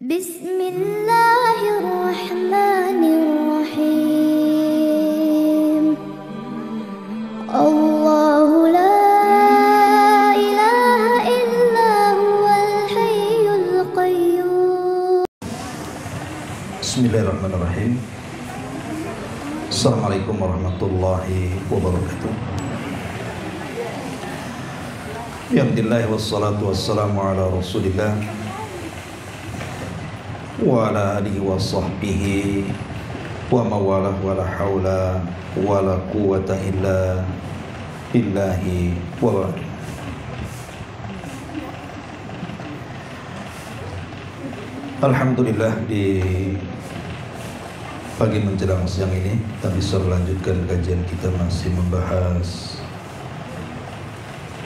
Bismillahirrahmanirrahim. Allahu la ilaha illa huwal hayyul qayyum. Bismillahirrahmanirrahim. Assalamualaikum warahmatullahi wabarakatuh. Alhamdulillah wassalatu wassalamu ala rasulillah wa ala alihi wa sahbihi wa mawalah wa la hawla wa la quwwata illa billahi wa ba'd. Alhamdulillah, di pagi menjelang siang ini kita bisa melanjutkan kajian kita, masih membahas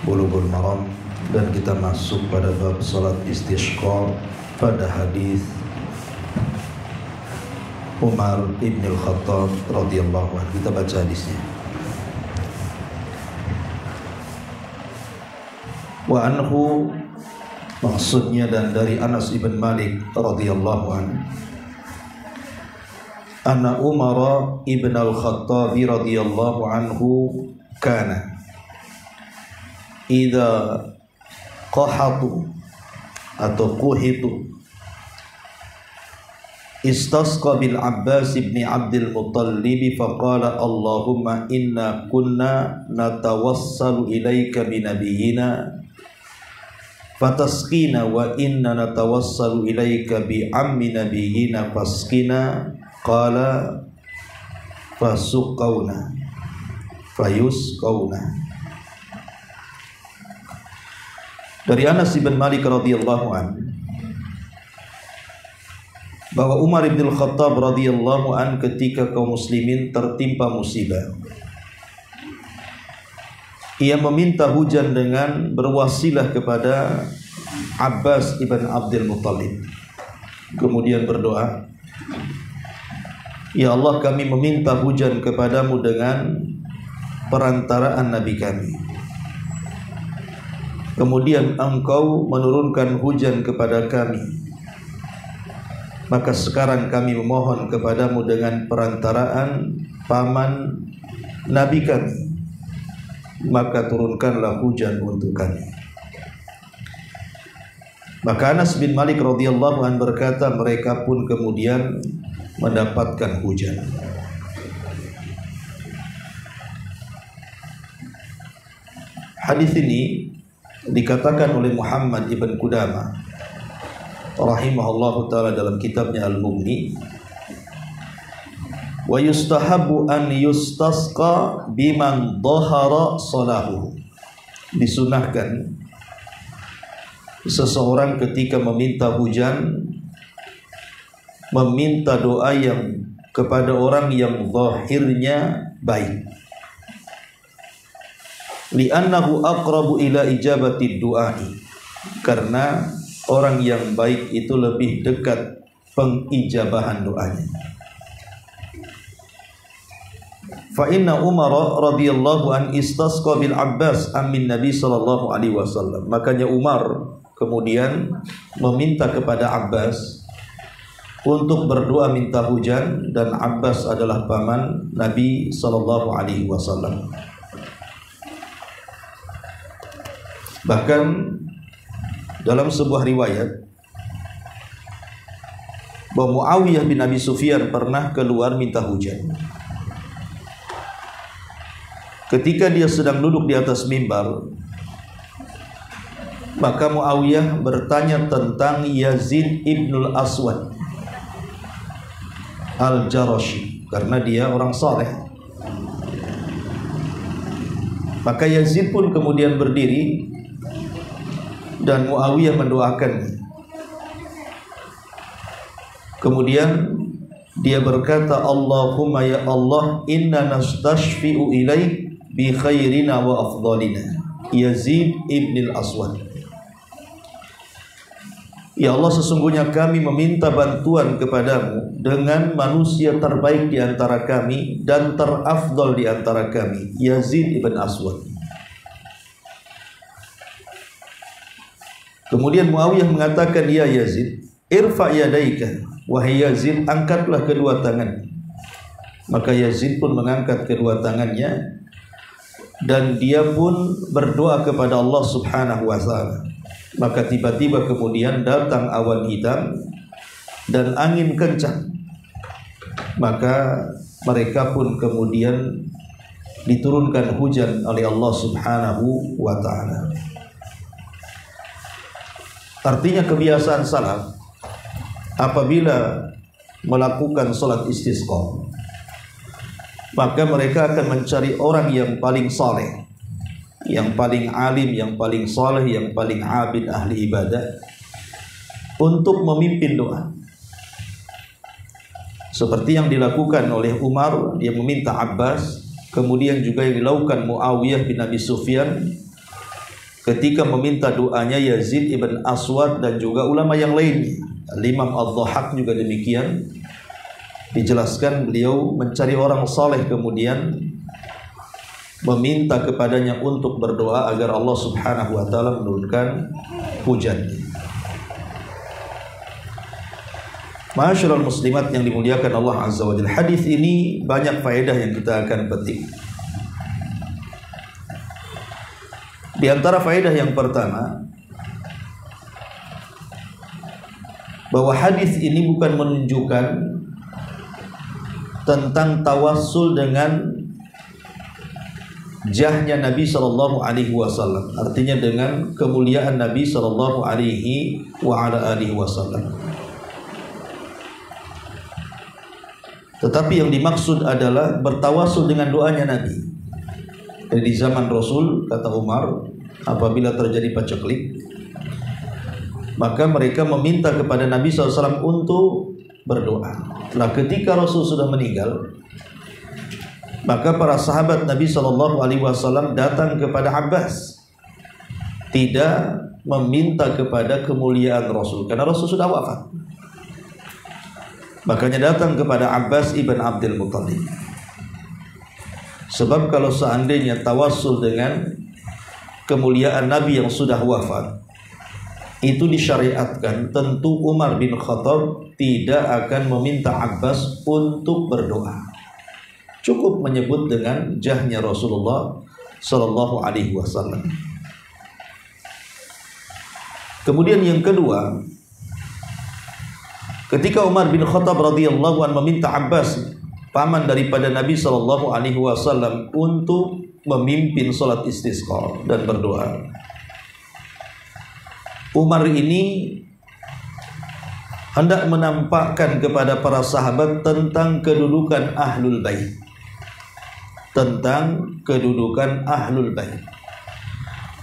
Bulughul Maram, dan kita masuk pada bab salat istisqa pada hadis Umar ibn al-Khattab radhiyallahu anhu. Kita baca hadisnya. Wa anhu, maksudnya dan dari Anas ibn Malik radhiyallahu anhu, anna Umar ibn al-Khattab radhiyallahu anhu kana idza qahatu atau kuhitu istasqa bil Abbas ibn Abdul Muttalib faqala Allahumma inna kunna natawassalu ilaika bi nabiyyina fatasqina wa inna natawassalu ilaika bi ammi nabiyyina fasqina qala fasuqauna fayusqauna. Dari Anas bin Malik radhiyallahu anhu bahwa Umar bin Khattab radhiyallahu anhu ketika kaum muslimin tertimpa musibah, ia meminta hujan dengan berwasilah kepada Abbas ibn Abdul Muttalib. Kemudian berdoa, ya Allah, kami meminta hujan kepadamu dengan perantaraan Nabi kami. Kemudian engkau menurunkan hujan kepada kami, maka sekarang kami memohon kepadamu dengan perantaraan paman Nabi kami, maka turunkanlah hujan untuk kami. Maka Anas bin Malik radhiyallahu anhu berkata, mereka pun kemudian mendapatkan hujan. Hadis ini dikatakan oleh Muhammad ibn Qudamah rahimahullahu ta'ala dalam kitabnya Al-Mughni, wa yustahabu an yustasqa biman dhahara salahu. Disunahkan seseorang ketika meminta hujan meminta doa yang kepada orang yang zahirnya baik, li'annahu aqrabu ila ijabati du'ai, karena orang yang baik itu lebih dekat pengijabahan doanya. Fa inna Umar radhiyallahu an istasqa bil Abbas amin Nabi sallallahu alaihi wasallam. Makanya Umar kemudian meminta kepada Abbas untuk berdoa minta hujan, dan Abbas adalah paman Nabi sallallahu alaihi wasallam. Bahkan dalam sebuah riwayat bahwa Muawiyah bin Abi Sufyan pernah keluar minta hujan. Ketika dia sedang duduk di atas mimbar, maka Muawiyah bertanya tentang Yazid ibnul Aswad al-Jarashi, karena dia orang saleh. Maka Yazid pun kemudian berdiri dan Muawiyah mendoakan. Kemudian dia berkata, Allahumma ya Allah, inna nastashfi'u ilaik bi khairina wa afdalina Yazid ibn al-Aswad. Ya Allah, sesungguhnya kami meminta bantuan kepadamu dengan manusia terbaik di antara kami dan terafdal di antara kami, Yazid ibn Aswad. Kemudian Muawiyah mengatakan, ya Yazid, irfa yadaika, wahai Yazid, angkatlah kedua tangan. Maka Yazid pun mengangkat kedua tangannya dan dia pun berdoa kepada Allah Subhanahu wa taala. Maka tiba-tiba kemudian datang awan hitam dan angin kencang. Maka mereka pun kemudian diturunkan hujan oleh Allah Subhanahu wa taala. Artinya kebiasaan salaf apabila melakukan salat istisqa, maka mereka akan mencari orang yang paling saleh, yang paling alim, yang paling saleh, yang paling abid, ahli ibadah, untuk memimpin doa. Seperti yang dilakukan oleh Umar, dia meminta Abbas, kemudian juga yang dilakukan Muawiyah bin Abi Sufyan ketika meminta doanya Yazid ibn Aswad, dan juga ulama yang lainnya. Imam Ad-Dhahhak juga demikian. Dijelaskan beliau mencari orang saleh kemudian meminta kepadanya untuk berdoa agar Allah Subhanahu wa taala menurunkan hujan. Ma'asyiral muslimat yang dimuliakan Allah Azza wa Jalla, hadis ini banyak faedah yang kita akan petik. Di antara faedah yang pertama, bahwa hadis ini bukan menunjukkan tentang tawassul dengan jahnya Nabi sallallahu alaihi wasallam, artinya dengan kemuliaan Nabi sallallahu alaihi wasallam. Tetapi yang dimaksud adalah bertawassul dengan doanya Nabi. Jadi di zaman Rasul, kata Umar, apabila terjadi paceklik, maka mereka meminta kepada Nabi SAW untuk berdoa. Nah, ketika Rasul sudah meninggal, maka para sahabat Nabi SAW datang kepada Abbas, tidak meminta kepada kemuliaan Rasul, karena Rasul sudah wafat. Makanya datang kepada Abbas ibn Abdul Muttalib. Sebab kalau seandainya tawassul dengan kemuliaan Nabi yang sudah wafat itu disyariatkan, tentu Umar bin Khattab tidak akan meminta Abbas untuk berdoa. Cukup menyebut dengan jahnya Rasulullah sallallahu alaihi wasallam. Kemudian yang kedua, ketika Umar bin Khattab radhiyallahu anhu meminta Abbas, paman daripada Nabi sallallahu alaihi wasallam, untuk memimpin salat istisqa dan berdoa, Umar ini hendak menampakkan kepada para sahabat tentang kedudukan Ahlul Bait. Tentang kedudukan Ahlul Bait.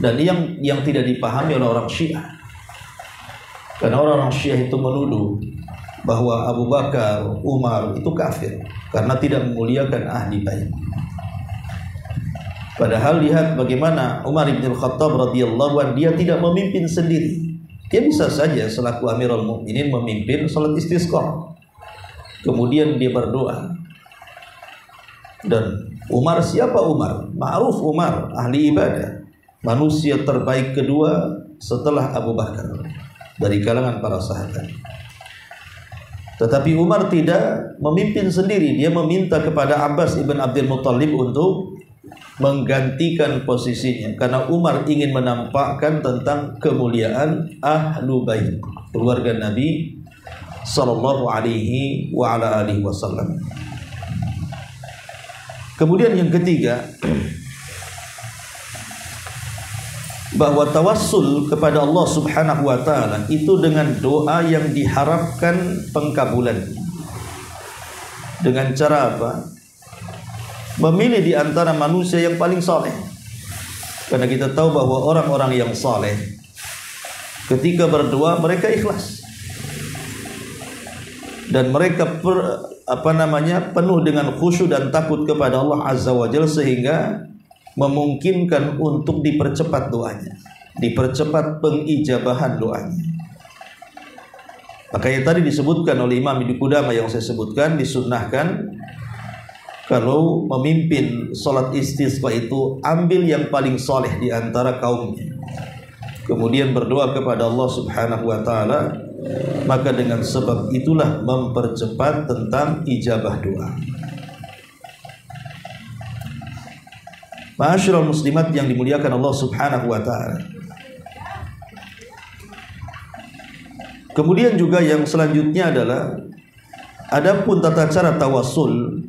Dan yang tidak dipahami oleh orang Syiah. Karena orang Syiah itu menuduh bahwa Abu Bakar, Umar itu kafir karena tidak memuliakan ahli bait. Padahal lihat bagaimana Umar bin Khattab radhiyallahu anhu, dia tidak memimpin sendiri. Dia bisa saja selaku Amirul Mukminin memimpin salat istisqa. Kemudian dia berdoa. Dan Umar, siapa Umar? Ma'ruf Umar, ahli ibadah, manusia terbaik kedua setelah Abu Bakar dari kalangan para sahabat. Tetapi Umar tidak memimpin sendiri. Dia meminta kepada Abbas ibn Abdul Muttalib untuk menggantikan posisinya, karena Umar ingin menampakkan tentang kemuliaan Ahlu Bait, keluarga Nabi sallallahu alaihi wasallam. Kemudian yang ketiga, bahwa tawassul kepada Allah Subhanahu wa taala itu dengan doa yang diharapkan pengkabulan. Dengan cara apa? Memilih di antara manusia yang paling saleh. Karena kita tahu bahwa orang-orang yang saleh ketika berdoa mereka ikhlas. Dan mereka penuh dengan khusyuk dan takut kepada Allah Azza wa Jalla, sehingga memungkinkan untuk dipercepat doanya, dipercepat pengijabahan doanya. Makanya tadi disebutkan oleh Imam Ibnu Qudamah yang saya sebutkan, disunnahkan kalau memimpin salat istisqa itu ambil yang paling soleh di antara kaumnya, kemudian berdoa kepada Allah Subhanahu wa taala maka dengan sebab itulah mempercepat tentang ijabah doa. Ma'asyiral muslimat yang dimuliakan Allah Subhanahu wa taala. Kemudian juga yang selanjutnya adalah adapun tata cara tawassul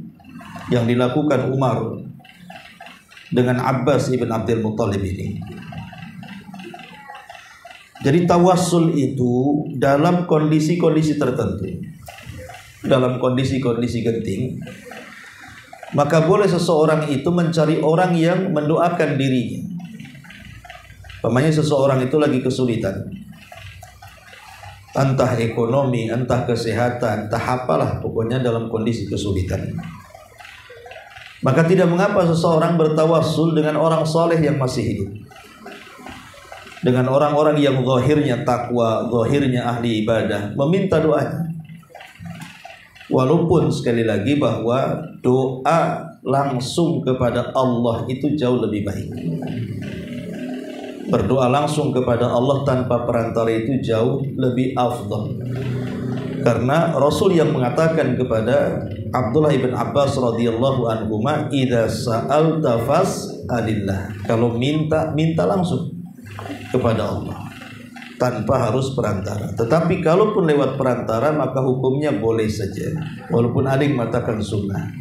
yang dilakukan Umar dengan Abbas ibn Abdul Muttalib ini. Jadi tawassul itu dalam kondisi-kondisi tertentu, dalam kondisi-kondisi genting, maka boleh seseorang itu mencari orang yang mendoakan dirinya. Umpamanya seseorang itu lagi kesulitan, entah ekonomi, entah kesehatan, entah apalah, pokoknya dalam kondisi kesulitan. Maka tidak mengapa seseorang bertawassul dengan orang soleh yang masih hidup, dengan orang-orang yang zahirnya takwa, zahirnya ahli ibadah, meminta doanya. Walaupun sekali lagi bahwa doa langsung kepada Allah itu jauh lebih baik. Berdoa langsung kepada Allah tanpa perantara itu jauh lebih afdal. Karena Rasul yang mengatakan kepada Abdullah ibn Abbas radhiyallahu anhuma, "Idza sa'alta fas'alillah." Kalau minta langsung kepada Allah tanpa harus perantara. Tetapi kalaupun lewat perantara maka hukumnya boleh saja, walaupun ada yang mengatakan sunnah.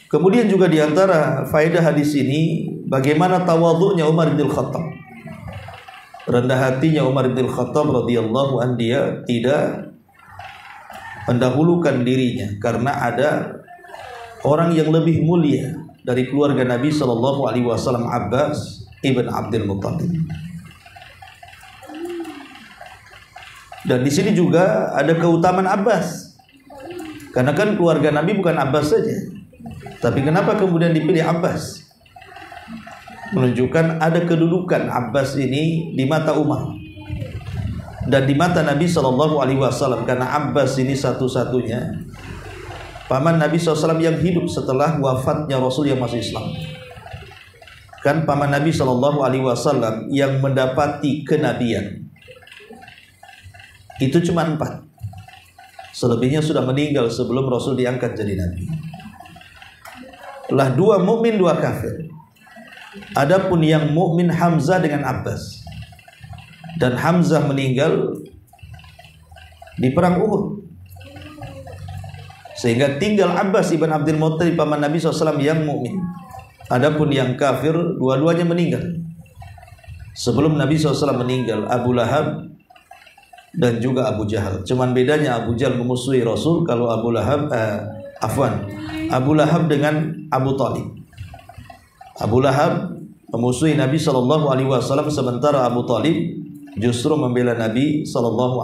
Kemudian juga diantara faedah hadis ini bagaimana tawadhu'nya Umar bin Khattab, rendah hatinya Umar bin Khattab radhiyallahu anhu. Dia tidak mendahulukan dirinya karena ada orang yang lebih mulia dari keluarga Nabi sallallahu alaihi wasallam, Abbas ibn Abdul Muttalib. Dan di sini juga ada keutamaan Abbas, karena kan keluarga Nabi bukan Abbas saja, tapi kenapa kemudian dipilih Abbas? Menunjukkan ada kedudukan Abbas ini di mata Umar dan di mata Nabi sallallahu alaihi wasallam, karena Abbas ini satu-satunya paman Nabi SAW yang hidup setelah wafatnya Rasul yang masih Islam. Kan paman Nabi SAW yang mendapati kenabian itu cuma 4. Selebihnya sudah meninggal sebelum Rasul diangkat jadi Nabi. Lah 2 mukmin 2 kafir. Adapun yang mukmin Hamzah dengan Abbas. Dan Hamzah meninggal di perang Uhud. Sehingga tinggal Abbas ibn Abdul Muttalib paman Nabi SAW yang mukmin. Adapun yang kafir dua-duanya meninggal. Sebelum Nabi SAW meninggal, Abu Lahab dan juga Abu Jahal. Cuman bedanya Abu Jahal memusuhi Rasul, kalau Abu Lahab Abu Lahab dengan Abu Talib. Abu Lahab memusuhi Nabi SAW, sementara Abu Talib justru membela Nabi SAW.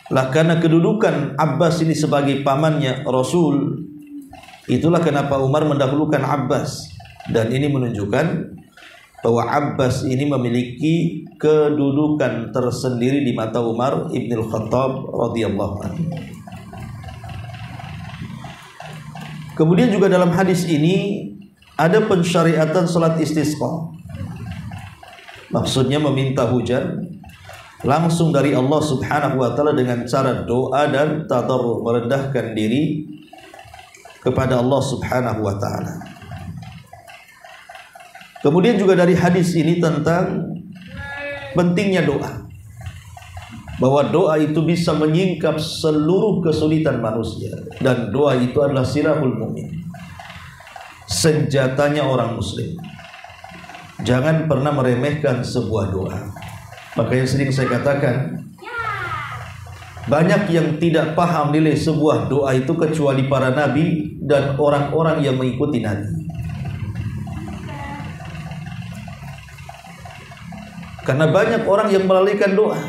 Lah karena kedudukan Abbas ini sebagai pamannya Rasul, itulah kenapa Umar mendahulukan Abbas. Dan ini menunjukkan bahwa Abbas ini memiliki kedudukan tersendiri di mata Umar ibn Khattab radhiyallahu anhu. Kemudian juga dalam hadis ini ada pensyariatan salat istisqa. Maksudnya meminta hujan langsung dari Allah Subhanahu wa taala dengan cara doa dan tadarrur, merendahkan diri kepada Allah Subhanahu wa taala. Kemudian juga dari hadis ini tentang pentingnya doa, bahwa doa itu bisa menyingkap seluruh kesulitan manusia, dan doa itu adalah silahul mu'min, senjatanya orang muslim. Jangan pernah meremehkan sebuah doa. Makanya sering saya katakan, banyak yang tidak paham nilai sebuah doa itu kecuali para nabi dan orang-orang yang mengikuti nabi. Karena banyak orang yang melalaikan doa.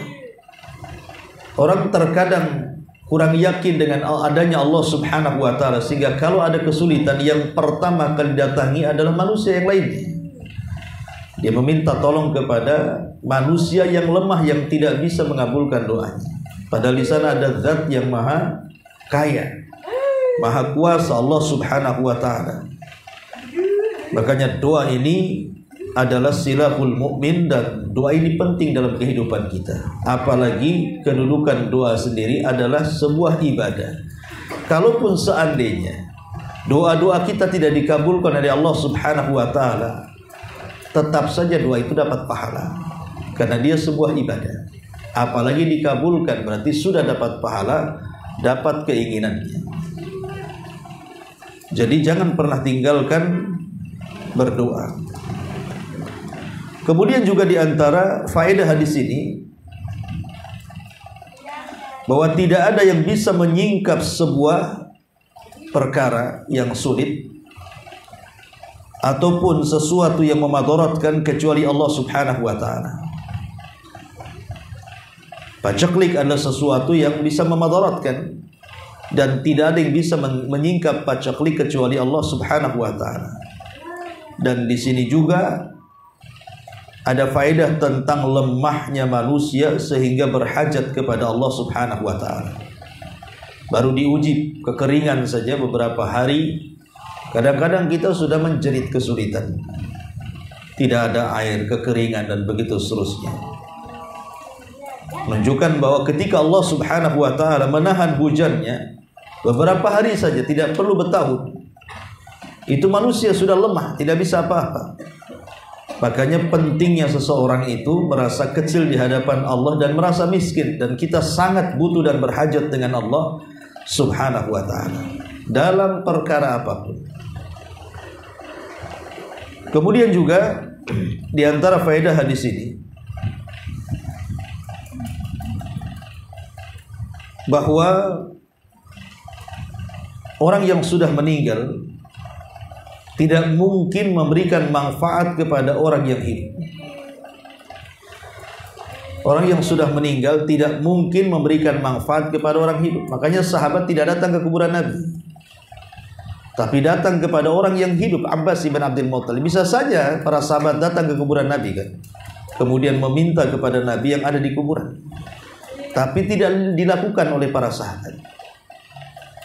Orang terkadang kurang yakin dengan adanya Allah Subhanahu wa taala, sehingga kalau ada kesulitan yang pertama kali datangi adalah manusia yang lainnya. Dia meminta tolong kepada manusia yang lemah yang tidak bisa mengabulkan doanya. Padahal di sana ada zat yang maha kaya, maha kuasa, Allah Subhanahu wa taala. Makanya doa ini adalah silahul mukmin, dan doa ini penting dalam kehidupan kita. Apalagi kedudukan doa sendiri adalah sebuah ibadah. Kalaupun seandainya doa-doa kita tidak dikabulkan oleh Allah Subhanahu wa taala, tetap saja doa itu dapat pahala karena dia sebuah ibadah. Apalagi dikabulkan berarti sudah dapat pahala, dapat keinginannya. Jadi jangan pernah tinggalkan berdoa. Kemudian juga di antara faedah hadis ini bahwa tidak ada yang bisa menyingkap sebuah perkara yang sulit ataupun sesuatu yang memadaratkan kecuali Allah Subhanahu wa taala. Paceklik adalah sesuatu yang bisa memadaratkan, dan tidak ada yang bisa menyingkap paceklik kecuali Allah Subhanahu wa taala. Dan di sini juga ada faedah tentang lemahnya manusia sehingga berhajat kepada Allah Subhanahu wa taala. Baru diuji kekeringan saja beberapa hari, kadang-kadang kita sudah menjerit kesulitan. Tidak ada air, kekeringan, dan begitu seterusnya. Menunjukkan bahwa ketika Allah Subhanahu wa taala menahan hujannya beberapa hari saja, tidak perlu bertahun, itu manusia sudah lemah, tidak bisa apa-apa. Makanya pentingnya seseorang itu merasa kecil di hadapan Allah dan merasa miskin, dan kita sangat butuh dan berhajat dengan Allah Subhanahu wa taala dalam perkara apapun. Kemudian juga di antara faedah hadis ini bahwa orang yang sudah meninggal tidak mungkin memberikan manfaat kepada orang yang hidup. Orang yang sudah meninggal tidak mungkin memberikan manfaat kepada orang hidup. Makanya sahabat tidak datang ke kuburan Nabi, tapi datang kepada orang yang hidup, Abbas ibn Abdul Muttalib. Bisa saja para sahabat datang ke kuburan Nabi kan, kemudian meminta kepada Nabi yang ada di kuburan, tapi tidak dilakukan oleh para sahabat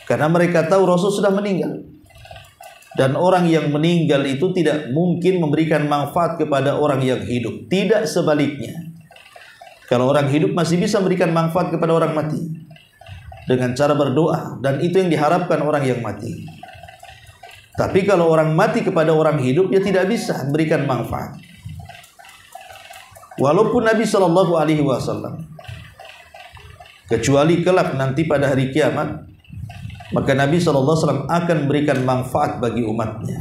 karena mereka tahu Rasul sudah meninggal. Dan orang yang meninggal itu tidak mungkin memberikan manfaat kepada orang yang hidup. Tidak sebaliknya. Kalau orang hidup masih bisa memberikan manfaat kepada orang mati dengan cara berdoa, dan itu yang diharapkan orang yang mati. Tapi kalau orang mati kepada orang hidup, dia tidak bisa memberikan manfaat. Walaupun Nabi SAW, kecuali kelak nanti pada hari kiamat, maka Nabi SAW akan memberikan manfaat bagi umatnya.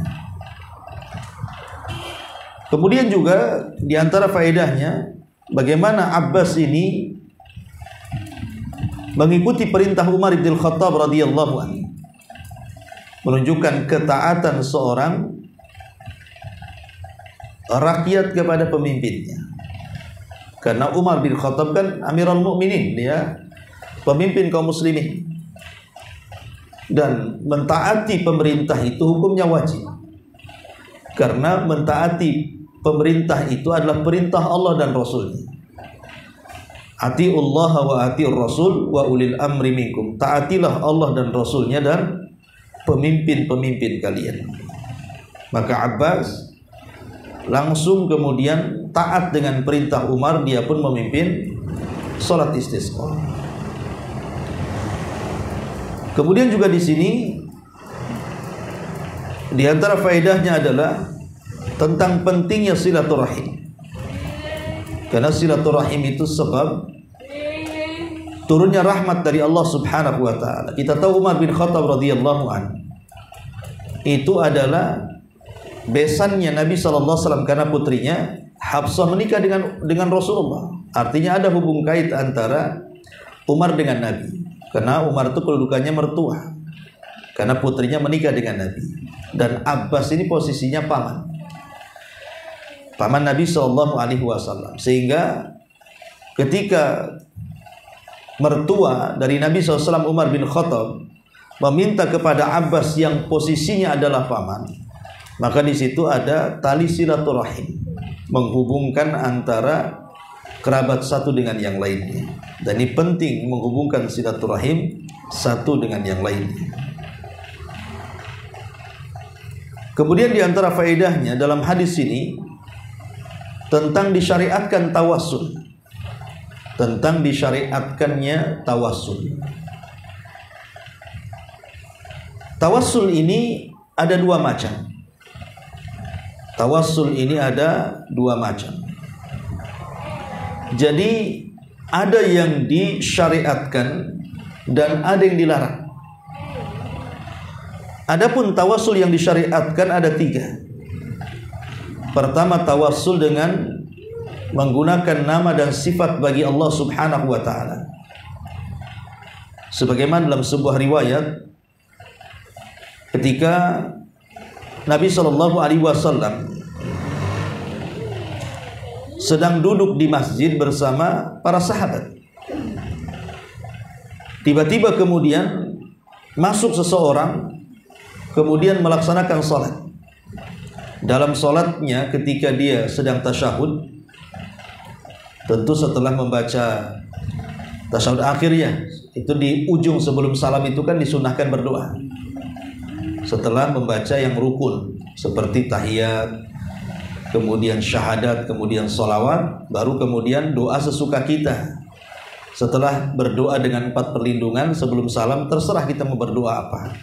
Kemudian juga di antara faedahnya bagaimana Abbas ini mengikuti perintah Umar bin Khattab radhiyallahu anhu, menunjukkan ketaatan seorang rakyat kepada pemimpinnya. Karena Umar bin Khattab kan Amirul Mukminin, dia pemimpin kaum muslimin. Dan mentaati pemerintah itu hukumnya wajib, karena mentaati pemerintah itu adalah perintah Allah dan Rasulnya. Atiullah wa atiur Rasul wa ulil amri minkum. Taatilah Allah dan Rasulnya dan pemimpin-pemimpin kalian. Maka Abbas langsung kemudian taat dengan perintah Umar, dia pun memimpin salat istisqa. Kemudian juga di sini di antara faedahnya adalah tentang pentingnya silaturahim. Karena silaturahim itu sebab turunnya rahmat dari Allah Subhanahu wa taala. Kita tahu Umar bin Khattab radhiyallahu anhu itu adalah besannya Nabi sallallahu alaihi wasallam, karena putrinya Hafsah menikah dengan Rasulullah. Artinya ada hubung kait antara Umar dengan Nabi. Karena Umar itu kedudukannya mertua, karena putrinya menikah dengan Nabi. Dan Abbas ini posisinya paman Nabi SAW. Sehingga ketika mertua dari Nabi SAW, Umar bin Khattab, meminta kepada Abbas yang posisinya adalah paman, maka di situ ada tali silaturahim, menghubungkan antara kerabat satu dengan yang lainnya. Dan ini penting, menghubungkan silaturahim satu dengan yang lainnya. Kemudian di antara faedahnya dalam hadis ini tentang disyariatkan tawassul. Tentang disyariatkannya tawassul. Tawassul ini ada dua macam. Tawassul ini ada dua macam. Jadi ada yang disyariatkan dan ada yang dilarang. Adapun tawassul yang disyariatkan ada tiga. Pertama, tawassul dengan menggunakan nama dan sifat bagi Allah Subhanahu wa taala. Sebagaimana dalam sebuah riwayat ketika Nabi sallallahu alaihi wasallam sedang duduk di masjid bersama para sahabat. Tiba-tiba kemudian masuk seseorang kemudian melaksanakan salat. Dalam salatnya ketika dia sedang tasyahud, tentu setelah membaca tasyahud akhirnya, itu di ujung sebelum salam itu kan disunahkan berdoa. Setelah membaca yang rukun seperti tahiyat, kemudian syahadat, kemudian sholawat, baru kemudian doa sesuka kita. Setelah berdoa dengan 4 perlindungan sebelum salam, terserah kita mau berdoa apa.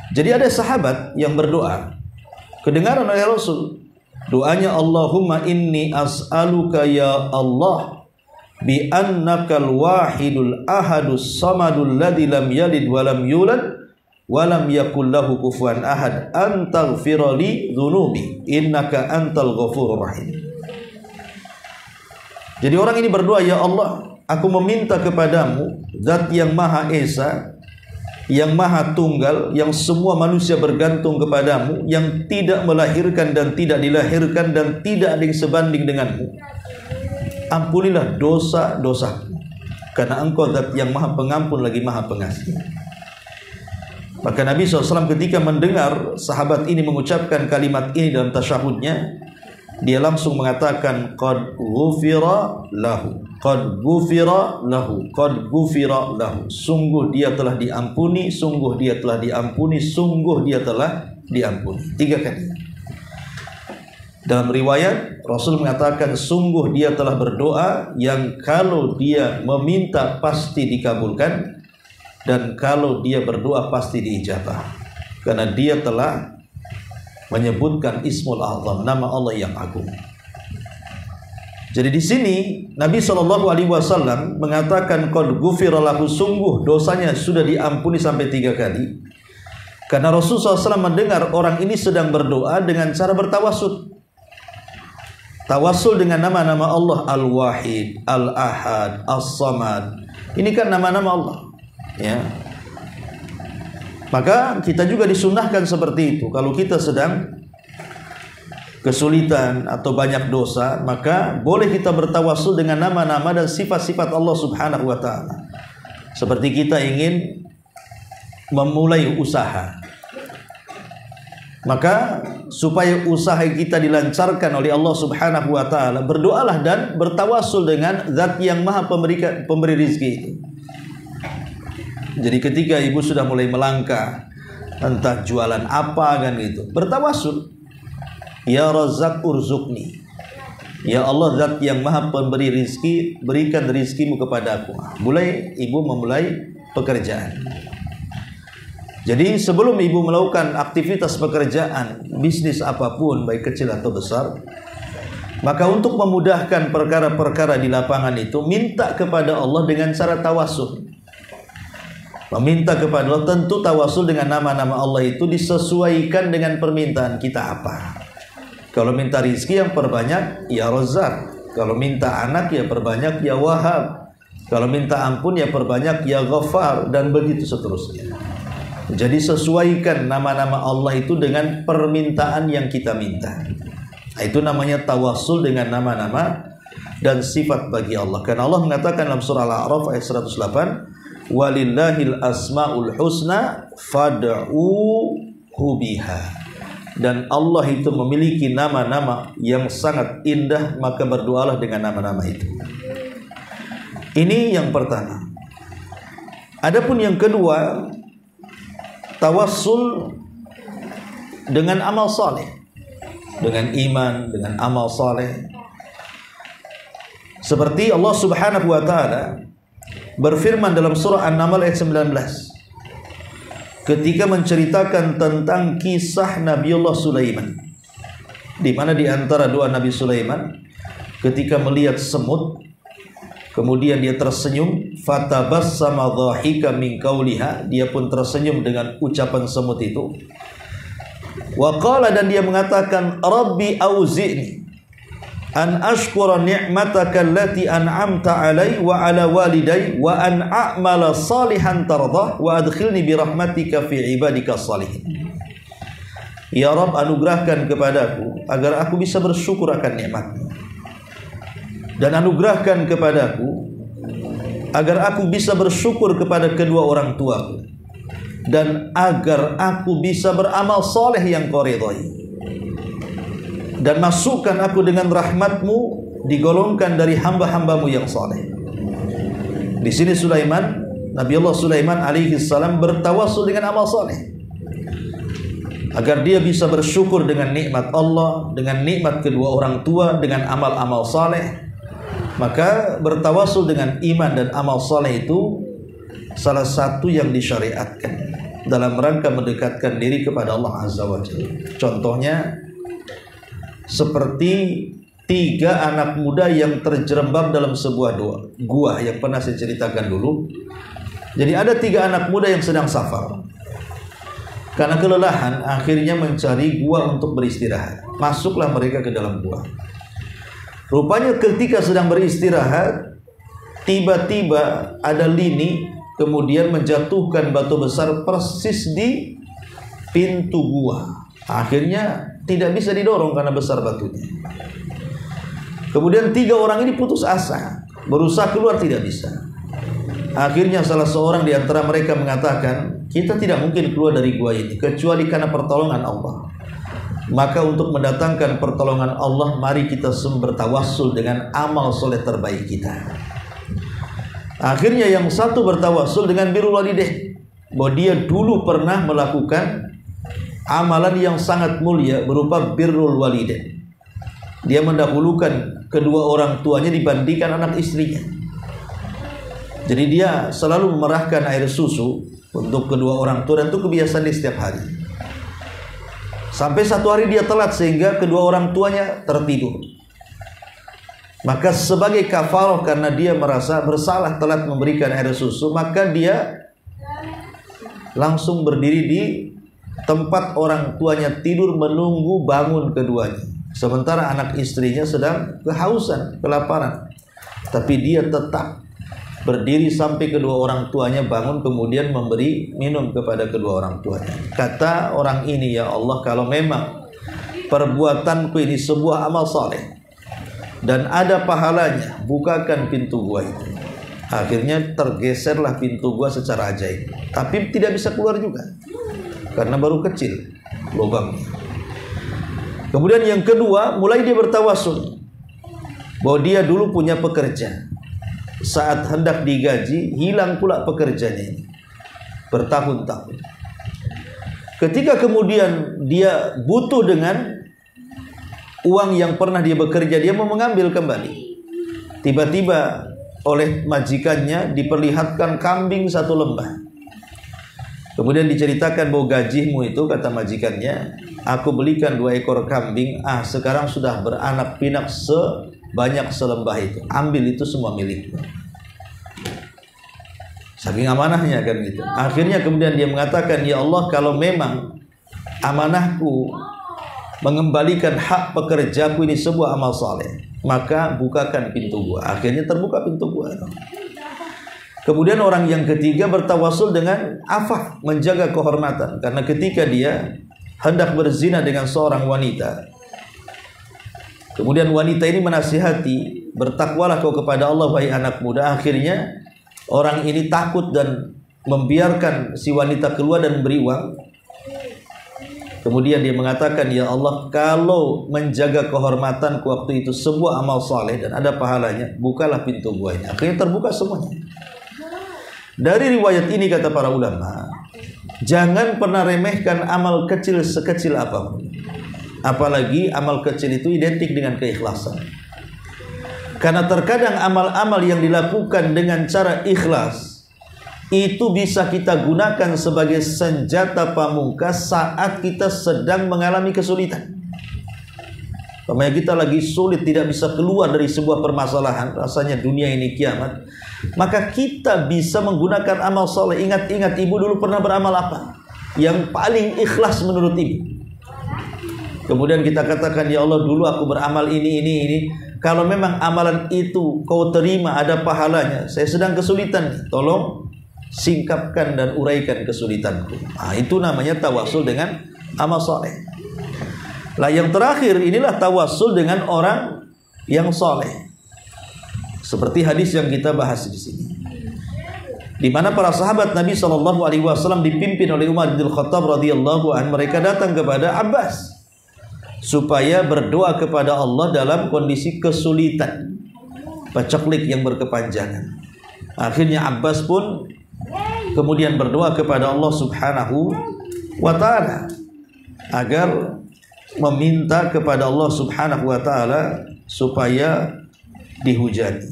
Jadi ada sahabat yang berdoa, kedengaran oleh Rasul, doanya Allahumma inni as'aluka ya Allah bi annakal wahidul ahadus samadul ladzi lam yalid wa lam yulad wa lam yakul lahu kufuwan ahad an taghfira li dzunubi innaka antal ghafurur rahim. Jadi orang ini berdoa, ya Allah, aku meminta kepadamu zat yang maha esa, yang maha tunggal, yang semua manusia bergantung kepadamu, yang tidak melahirkan dan tidak dilahirkan dan tidak ada yang sebanding denganmu. Ampunilah dosa-dosaku, karena engkau zat yang maha pengampun lagi maha pengasih. Maka Nabi SAW ketika mendengar sahabat ini mengucapkan kalimat ini dalam tasyahudnya, dia langsung mengatakan qad ghufira lahu, qad ghufira lahu, qad ghufira lahu. Sungguh dia telah diampuni, sungguh dia telah diampuni, sungguh dia telah diampuni. 3 kali. Dalam riwayat Rasul mengatakan sungguh dia telah berdoa yang kalau dia meminta pasti dikabulkan, dan kalau dia berdoa pasti diijabah, karena dia telah menyebutkan Ismul Azam, nama Allah yang agung. Jadi di sini Nabi SAW mengatakan qad ghufira lahu, sungguh dosanya sudah diampuni sampai 3 kali. Karena Rasulullah SAW mendengar orang ini sedang berdoa dengan cara bertawassul. Tawassul dengan nama-nama Allah, Al-Wahid, Al-Ahad, As-Samad. Ini kan nama-nama Allah, ya. Maka kita juga disunahkan seperti itu. Kalau kita sedang kesulitan atau banyak dosa, maka boleh kita bertawassul dengan nama-nama dan sifat-sifat Allah Subhanahu wa taala. Seperti kita ingin memulai usaha, maka supaya usaha kita dilancarkan oleh Allah Subhanahu wa taala, berdoalah dan bertawassul dengan zat yang maha pemberi rezeki itu. Jadi ketika ibu sudah mulai melangkah, entah jualan apa kan gitu, bertawassul, ya Razzaq urzuqni, ya Allah zat yang maha pemberi rizki, berikan rizkimu kepadaku. Mulai ibu memulai pekerjaan. Jadi sebelum ibu melakukan aktivitas pekerjaan, bisnis apapun, baik kecil atau besar, maka untuk memudahkan perkara-perkara di lapangan itu, minta kepada Allah dengan cara tawassul. Meminta kepada Allah, tentu tawassul dengan nama-nama Allah itu disesuaikan dengan permintaan kita apa. Kalau minta rizki yang perbanyak, ya Razzaq. Kalau minta anak, ya perbanyak, ya Wahhab. Kalau minta ampun, ya perbanyak, ya Ghaffar, dan begitu seterusnya. Jadi sesuaikan nama-nama Allah itu dengan permintaan yang kita minta. Nah, itu namanya tawassul dengan nama-nama dan sifat bagi Allah. Karena Allah mengatakan dalam surah Al-A'raf ayat 108, walillahil asmaul husna fad'uhu biha. Dan Allah itu memiliki nama-nama yang sangat indah, maka berdoalah dengan nama-nama itu. Ini yang pertama. Adapun yang kedua, tawassul dengan amal saleh, dengan iman, dengan amal saleh. Seperti Allah Subhanahu wa taala berfirman dalam surah An-Naml ayat 19 ketika menceritakan tentang kisah Nabiullah Sulaiman, di mana di antara doa Nabi Sulaiman ketika melihat semut, kemudian dia tersenyum, fatabassama dhahika min qauliha, dia pun tersenyum dengan ucapan semut itu. Wa qala, dan dia mengatakan, Rabbi auzi'ni an ashkura ni'mataka allati an'amta 'alai wa 'ala walidai wa an a'mala salihan tardah wa adkhilni bi rahmatika fi ibadika salihin. Ya Rabb, anugerahkan kepadaku agar aku bisa bersyukur akan nikmat-Mu, dan anugerahkan kepadaku agar aku bisa bersyukur kepada kedua orang tuaku, dan agar aku bisa beramal soleh yang Kau ridhai, dan masukkan aku dengan rahmat-Mu, digolongkan dari hamba-hamba-Mu yang soleh. Di sini Sulaiman, Nabiullah Sulaiman alaihi salam bertawassul dengan amal soleh, agar dia bisa bersyukur dengan nikmat Allah, dengan nikmat kedua orang tua, dengan amal-amal soleh. Maka bertawassul dengan iman dan amal soleh itu salah satu yang disyariatkan dalam rangka mendekatkan diri kepada Allah Azza wa Jalla. Contohnya seperti 3 anak muda yang terjerembab dalam sebuah gua yang pernah saya ceritakan dulu. Jadi ada 3 anak muda yang sedang safar. Karena kelelahan, akhirnya mencari gua untuk beristirahat. Masuklah mereka ke dalam gua. Rupanya ketika sedang beristirahat, tiba-tiba ada lini kemudian menjatuhkan batu besar persis di pintu gua. Akhirnya tidak bisa didorong karena besar batunya. Kemudian 3 orang ini putus asa, berusaha keluar tidak bisa. Akhirnya salah seorang di antara mereka mengatakan, kita tidak mungkin keluar dari gua ini kecuali karena pertolongan Allah. Maka untuk mendatangkan pertolongan Allah, mari kita bertawassul dengan amal soleh terbaik kita. Akhirnya yang satu bertawassul dengan birrul walidain, bahwa dia dulu pernah melakukan amalan yang sangat mulia berupa birrul walidain. Dia mendahulukan kedua orang tuanya dibandingkan anak istrinya. Jadi dia selalu memerahkan air susu untuk kedua orang tua, dan itu kebiasaan dia setiap hari. Sampai satu hari dia telat sehingga kedua orang tuanya tertidur. Maka sebagai kafarah karena dia merasa bersalah telat memberikan air susu, maka dia langsung berdiri di tempat orang tuanya tidur menunggu bangun keduanya. Sementara anak istrinya sedang kehausan, kelaparan. Tapi dia tetap berdiri sampai kedua orang tuanya bangun, kemudian memberi minum kepada kedua orang tuanya. Kata orang ini, ya Allah, kalau memang perbuatanku ini sebuah amal saleh dan ada pahalanya, bukakan pintu gua itu. Akhirnya tergeserlah pintu gua secara ajaib, tapi tidak bisa keluar juga karena baru kecil lubangnya. Kemudian yang kedua, mulai dia bertawassul bahwa dia dulu punya pekerja. Saat hendak digaji, hilang pula pekerjanya ini bertahun-tahun. Ketika kemudian dia butuh dengan uang yang pernah dia bekerja, dia mau mengambil kembali. Tiba-tiba oleh majikannya diperlihatkan kambing 1 lembah. Kemudian diceritakan bahwa gajimu itu, kata majikannya, aku belikan 2 ekor kambing, sekarang sudah beranak pinak sebanyak selembah itu. Ambil itu semua milikmu. Saking amanahnya kan gitu. Akhirnya kemudian dia mengatakan, ya Allah, kalau memang amanahku mengembalikan hak pekerjaku ini sebuah amal saleh, maka bukakan pintu gua. Akhirnya terbuka pintu gua. Kemudian orang yang ketiga bertawassul dengan afaf, menjaga kehormatan. Karena ketika dia hendak berzina dengan seorang wanita, kemudian wanita ini menasihati, bertakwalah kau kepada Allah wahai anak muda. Akhirnya orang ini takut dan membiarkan si wanita keluar dan beri uang. Kemudian dia mengatakan, ya Allah, kalau menjaga kehormatanku waktu itu sebuah amal saleh dan ada pahalanya, bukalah pintu gua ini. Akhirnya terbuka semuanya. Dari riwayat ini kata para ulama, jangan pernah remehkan amal kecil sekecil apapun. Apalagi amal kecil itu identik dengan keikhlasan. Karena terkadang amal-amal yang dilakukan dengan cara ikhlas itu bisa kita gunakan sebagai senjata pamungkas saat kita sedang mengalami kesulitan. Pokoknya kita lagi sulit, tidak bisa keluar dari sebuah permasalahan, rasanya dunia ini kiamat, maka kita bisa menggunakan amal soleh. Ingat-ingat ibu dulu pernah beramal apa yang paling ikhlas menurut ibu. Kemudian kita katakan, ya Allah dulu aku beramal ini. Kalau memang amalan itu kau terima, ada pahalanya, saya sedang kesulitan, tolong singkapkan dan uraikan kesulitanku. Nah, itu namanya tawasul dengan amal soleh. Lah yang terakhir inilah tawasul dengan orang yang soleh. Seperti hadis yang kita bahas di sini, di mana para sahabat Nabi SAW dipimpin oleh Umar bin Khattab radhiyallahu anhu, mereka datang kepada Abbas supaya berdoa kepada Allah dalam kondisi kesulitan, paceklik yang berkepanjangan. Akhirnya Abbas pun kemudian berdoa kepada Allah Subhanahu wa ta'ala agar meminta kepada Allah Subhanahu wa ta'ala supaya dihujani.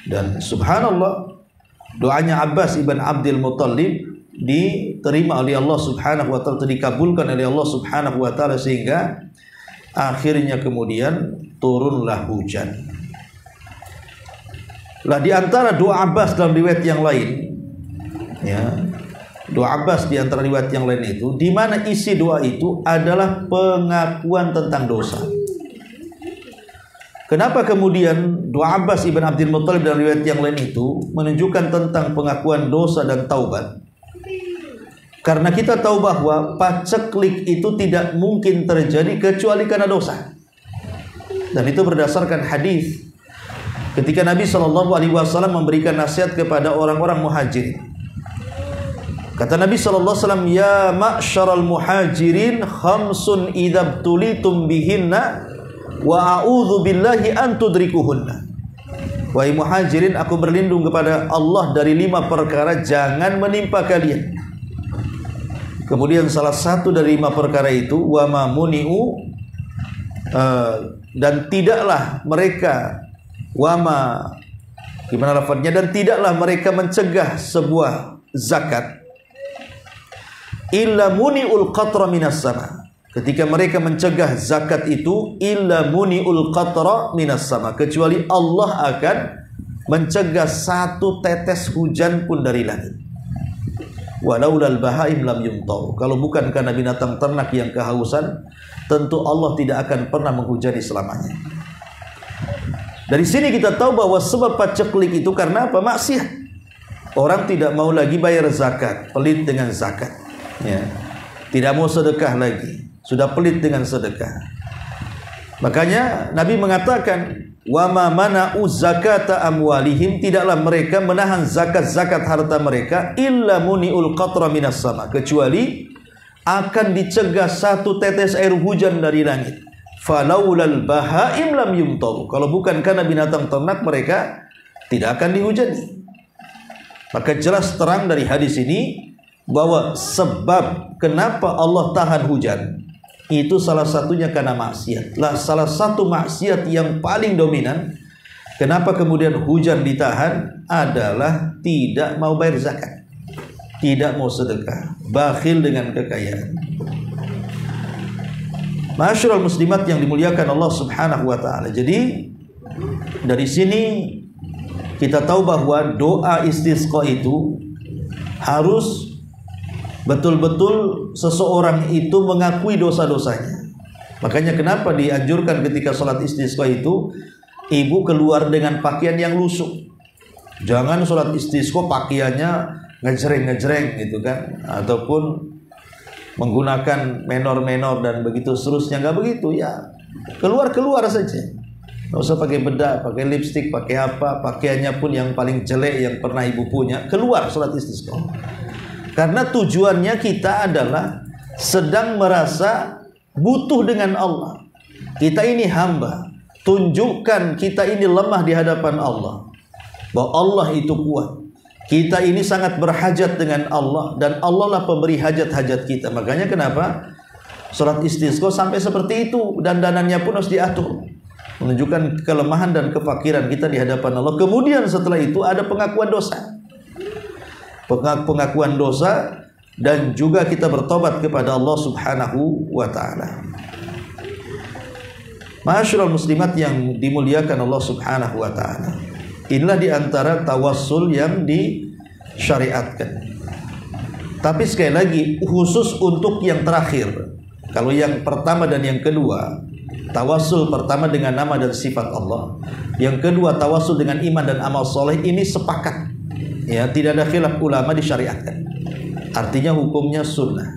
Dan subhanallah, doanya Abbas ibn Abdul Muttalib diterima oleh Allah Subhanahu wa ta'ala, dikabulkan oleh Allah Subhanahu wa ta'ala, sehingga akhirnya kemudian turunlah hujan. Lah di antara doa Abbas dalam riwayat yang lain, ya, doa Abbas di antara riwayat yang lain itu, di mana isi doa itu adalah pengakuan tentang dosa. Kenapa kemudian doa Abbas ibn Abdul Muttalib dalam riwayat yang lain itu menunjukkan tentang pengakuan dosa dan taubat? Karena kita tahu bahwa paceklik itu tidak mungkin terjadi kecuali karena dosa. Dan itu berdasarkan hadis ketika Nabi SAW memberikan nasihat kepada orang-orang muhajirin. Kata Nabi SAW, ya ma'syaral muhajirin, khamsun idabtulitum bihinna wa a'udzu billahi an tudrikuhunna. Wahai muhajirin, aku berlindung kepada Allah dari 5 perkara, jangan menimpa kalian. Kemudian salah satu dari 5 perkara itu, wa ma muni'u, dan tidaklah mereka, wa ma, gimana lafadznya, dan tidaklah mereka mencegah sebuah zakat, illa muni'ul qatra minas sama. Ketika mereka mencegah zakat itu, illa muni'ul qatra minas sama, kecuali Allah akan mencegah 1 tetes hujan pun dari langit. Walaulal bahaim lam yumtau, kalau bukan karena binatang ternak yang kehausan, tentu Allah tidak akan pernah menghujani selamanya. Dari sini kita tahu bahwa sebab paceklik itu karena apa? Maksiat. Orang tidak mau lagi bayar zakat, pelit dengan zakat, ya. Tidak mau sedekah lagi, sudah pelit dengan sedekah. Makanya Nabi mengatakan, wa ma mana'u zakata amwalihim, tidaklah mereka menahan zakat-zakat harta mereka, illa muni'ul qatra minas sama, kecuali akan dicegah 1 tetes air hujan dari langit. Falaulal bahaim lam yumtau, kalau bukan karena binatang ternak mereka tidak akan dihujani. Maka jelas terang dari hadis ini bahwa sebab kenapa Allah tahan hujan itu salah satunya karena maksiat. Lah salah satu maksiat yang paling dominan kenapa kemudian hujan ditahan adalah tidak mau bayar zakat, tidak mau sedekah, bakhil dengan kekayaan. Ma'asyiral muslimat yang dimuliakan Allah Subhanahu wa taala. Jadi dari sini kita tahu bahwa doa istisqa itu harus betul-betul seseorang itu mengakui dosa-dosanya. Makanya kenapa dianjurkan ketika sholat istisqa itu ibu keluar dengan pakaian yang lusuh. Jangan sholat istisqa pakaiannya ngejreng-ngejreng gitu kan, ataupun menggunakan menor-menor dan begitu seterusnya. Nggak begitu ya, keluar saja. Nggak usah pakai bedak, pakai lipstik, pakai apa, pakaiannya pun yang paling jelek yang pernah ibu punya, keluar sholat istisqa. Karena tujuannya kita adalah sedang merasa butuh dengan Allah. Kita ini hamba, tunjukkan kita ini lemah di hadapan Allah, bahwa Allah itu kuat. Kita ini sangat berhajat dengan Allah, dan Allah lah pemberi hajat-hajat kita. Makanya kenapa sholat istisqa sampai seperti itu, dandanannya pun harus diatur. menunjukkan kelemahan dan kefakiran kita di hadapan Allah. Kemudian setelah itu ada pengakuan dosa. Pengakuan dosa dan juga kita bertobat kepada Allah Subhanahu wa taala. Ma'asyiral muslimat yang dimuliakan Allah Subhanahu wa taala. Inilah di antara tawassul yang disyariatkan. Tapi sekali lagi khusus untuk yang terakhir. Kalau yang pertama dan yang kedua, tawassul pertama dengan nama dan sifat Allah, yang kedua tawassul dengan iman dan amal soleh, ini sepakat, ya, tidak ada khilaf ulama, disyariatkan. Artinya hukumnya sunnah.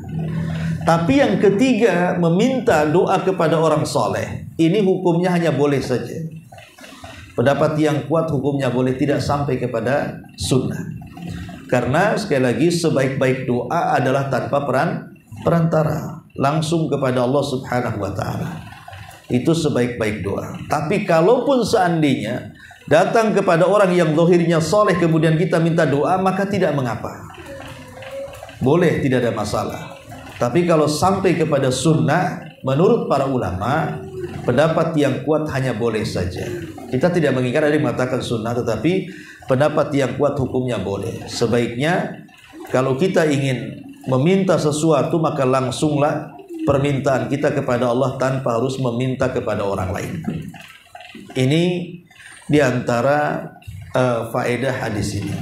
Tapi yang ketiga, meminta doa kepada orang soleh, ini hukumnya hanya boleh saja. Pendapat yang kuat hukumnya boleh, tidak sampai kepada sunnah. Karena sekali lagi sebaik-baik doa adalah tanpa perantara, langsung kepada Allah Subhanahu wa taala. Itu sebaik-baik doa. Tapi kalaupun seandainya datang kepada orang yang zahirnya soleh kemudian kita minta doa, maka tidak mengapa, boleh, tidak ada masalah. Tapi kalau sampai kepada sunnah, menurut para ulama, pendapat yang kuat hanya boleh saja. Kita tidak mengingkar ada yang mengatakan sunnah, tetapi pendapat yang kuat hukumnya boleh. Sebaiknya kalau kita ingin meminta sesuatu, maka langsunglah permintaan kita kepada Allah tanpa harus meminta kepada orang lain. Ini diantara faedah hadis ini.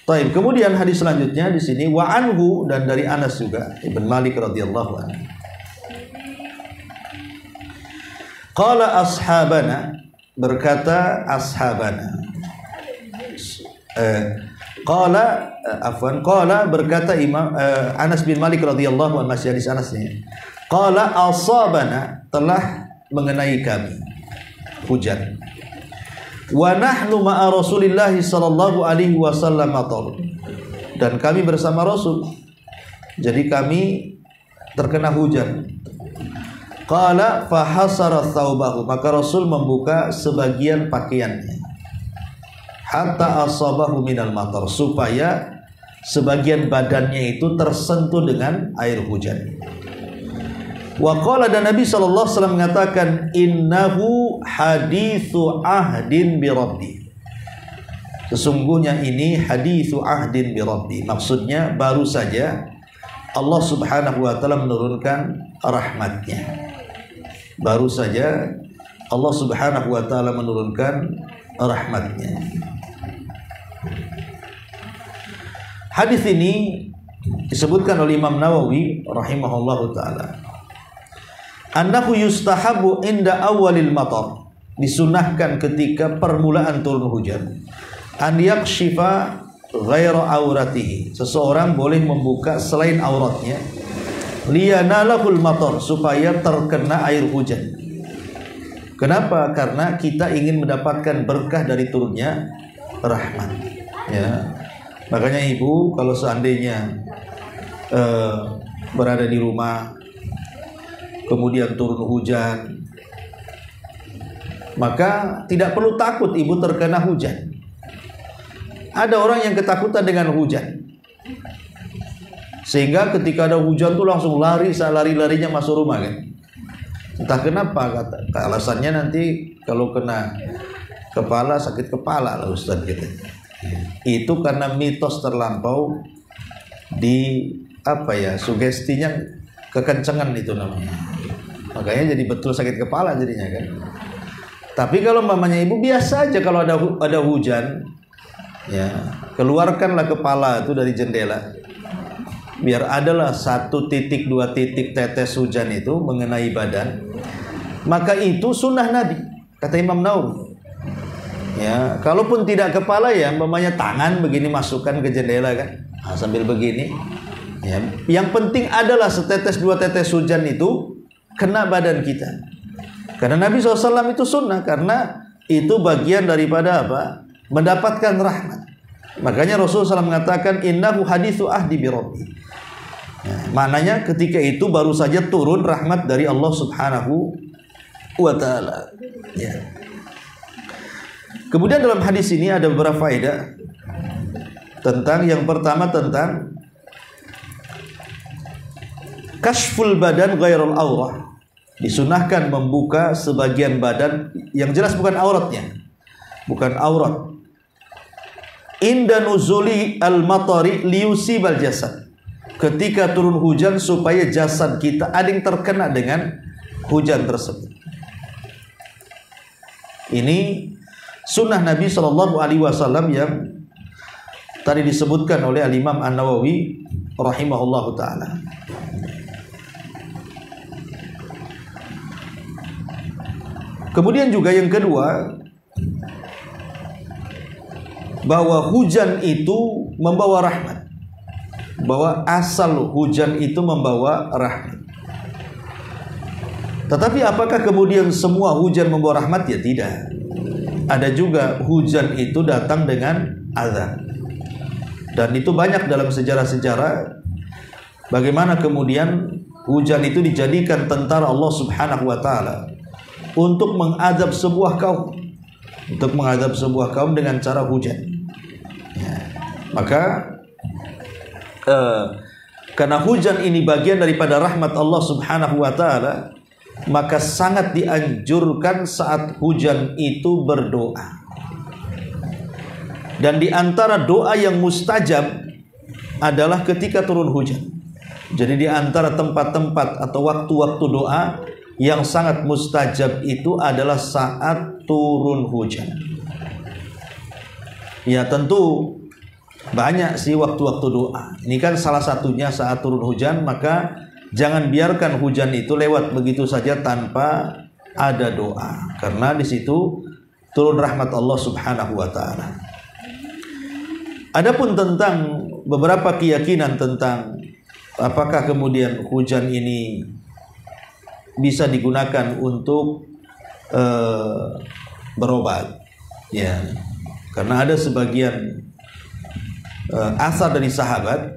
Baik, kemudian hadis selanjutnya di sini wa anhu, dan dari Anas juga Ibn Malik radhiyallahu anhu. Qala ashabana, berkata ashabana. Qala berkata Imam Anas bin Malik radhiyallahu anhu, masih hadis Anas ini. Qala asabana, telah mengenai kami hujan. Wa nahnu ma'a Rasulillah sallallahu alaihi wasallam matar, dan kami bersama Rasul, jadi kami terkena hujan. Qala fahasara thawbahu, maka Rasul membuka sebagian pakaiannya, hatta asabahu minal matar, supaya sebagian badannya itu tersentuh dengan air hujan. Wa qala, dan Nabi sallallahu alaihi wasallam mengatakan, innahu haditsu ahdin bi rabbi, sesungguhnya ini haditsu ahdin bi rabbi, maksudnya baru saja Allah Subhanahu wa taala menurunkan rahmatnya. Baru saja Allah Subhanahu wa taala menurunkan rahmatnya. Hadis ini disebutkan oleh Imam Nawawi rahimahullahu taala, annahu yustahabu inda awalil matar, disunahkan ketika permulaan turun hujan, an yakshifa ghaira auratihi, seseorang boleh membuka selain auratnya, liyanalahul matar, supaya terkena air hujan. Kenapa? Karena kita ingin mendapatkan berkah dari turunnya rahmat, ya. Makanya ibu kalau seandainya berada di rumah kemudian turun hujan, maka tidak perlu takut ibu terkena hujan. Ada orang yang ketakutan dengan hujan, sehingga ketika ada hujan tuh langsung lari, lari-larinya masuk rumah kan. Entah kenapa, kata alasannya nanti kalau kena kepala, sakit kepala lah Ustaz gitu. Itu karena mitos terlampau di sugestinya kekencengan itu namanya. Makanya jadi betul sakit kepala jadinya kan. Tapi kalau mamanya ibu biasa aja, kalau ada hujan, ya keluarkanlah kepala itu dari jendela, biar adalah 1 titik 2 titik tetes hujan itu mengenai badan, maka itu sunnah Nabi, kata Imam Nawawi. Ya, kalaupun tidak kepala, ya mamanya tangan begini masukkan ke jendela kan, sambil begini. Ya, yang penting adalah setetes 2 tetes hujan itu kena badan kita. Karena Nabi SAW itu sunnah, karena itu bagian daripada apa? Mendapatkan rahmat. Makanya Rasulullah SAW mengatakan, innahu haditsu ahdi bi rabbi. Ya, maknanya ketika itu baru saja turun rahmat dari Allah Subhanahu wa ta'ala. Ya. Kemudian dalam hadis ini ada beberapa faedah tentang, yang pertama tentang kashful badan ghairul aurah, disunahkan membuka sebagian badan yang jelas bukan auratnya, bukan aurat. Inda nuzuli al-matari liyusibal jasad, ketika turun hujan supaya jasad kita ada yang terkena dengan hujan tersebut. Ini sunnah Nabi Shallallahu Alaihi Wasallam yang tadi disebutkan oleh Al-Imam An-Nawawi rahimahullahu taala. Kemudian juga yang kedua, bahwa hujan itu membawa rahmat, bahwa asal hujan itu membawa rahmat. Tetapi apakah kemudian semua hujan membawa rahmat? Ya tidak. Ada juga hujan itu datang dengan azab. Dan itu banyak dalam sejarah-sejarah bagaimana kemudian hujan itu dijadikan tentara Allah Subhanahu wa taala untuk mengadab sebuah kaum, untuk mengadab sebuah kaum dengan cara hujan. Ya. Maka karena hujan ini bagian daripada rahmat Allah Subhanahu wa taala, maka sangat dianjurkan saat hujan itu berdoa. Dan di antara doa yang mustajab adalah ketika turun hujan. Jadi di antara tempat-tempat atau waktu-waktu doa yang sangat mustajab itu adalah saat turun hujan. Ya tentu banyak sih waktu-waktu doa. Ini kan salah satunya saat turun hujan, maka jangan biarkan hujan itu lewat begitu saja tanpa ada doa, karena di situ turun rahmat Allah Subhanahu wa taala. Adapun tentang beberapa keyakinan tentang apakah kemudian hujan ini bisa digunakan untuk berobat, ya, karena ada sebagian asar dari sahabat,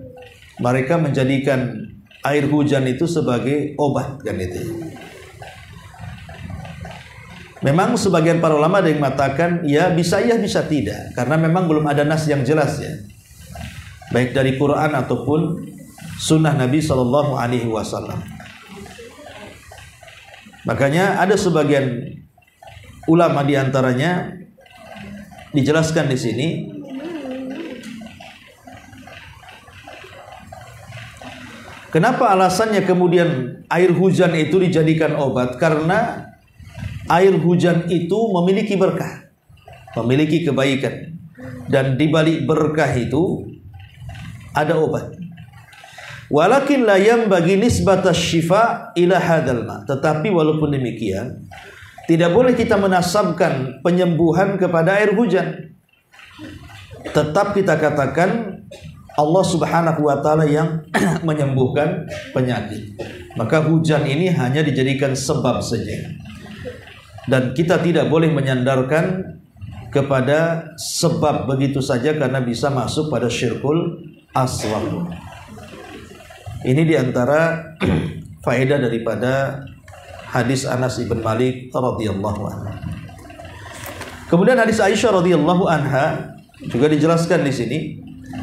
mereka menjadikan air hujan itu sebagai obat, kan itu. Memang sebagian para ulama ada yang mengatakan ya bisa tidak, karena memang belum ada nas yang jelas ya, baik dari Quran ataupun sunnah Nabi Shallallahu Alaihi Wasallam. Makanya ada sebagian ulama diantaranya dijelaskan di sini, kenapa alasannya kemudian air hujan itu dijadikan obat? Karena air hujan itu memiliki berkah, memiliki kebaikan, dan di balik berkah itu ada obat. Walakin la yanbaghi nisbatas syifa ila hadzal ma. Tetapi walaupun demikian, tidak boleh kita menasabkan penyembuhan kepada air hujan. Tetap kita katakan Allah Subhanahu wa taala yang menyembuhkan penyakit. Maka hujan ini hanya dijadikan sebab saja. Dan kita tidak boleh menyandarkan kepada sebab begitu saja, karena bisa masuk pada syirkul asghar. Ini diantara faedah daripada hadis Anas ibn Malik radhiyallahu anhu. Kemudian hadis Aisyah radhiyallahu anha juga dijelaskan di sini.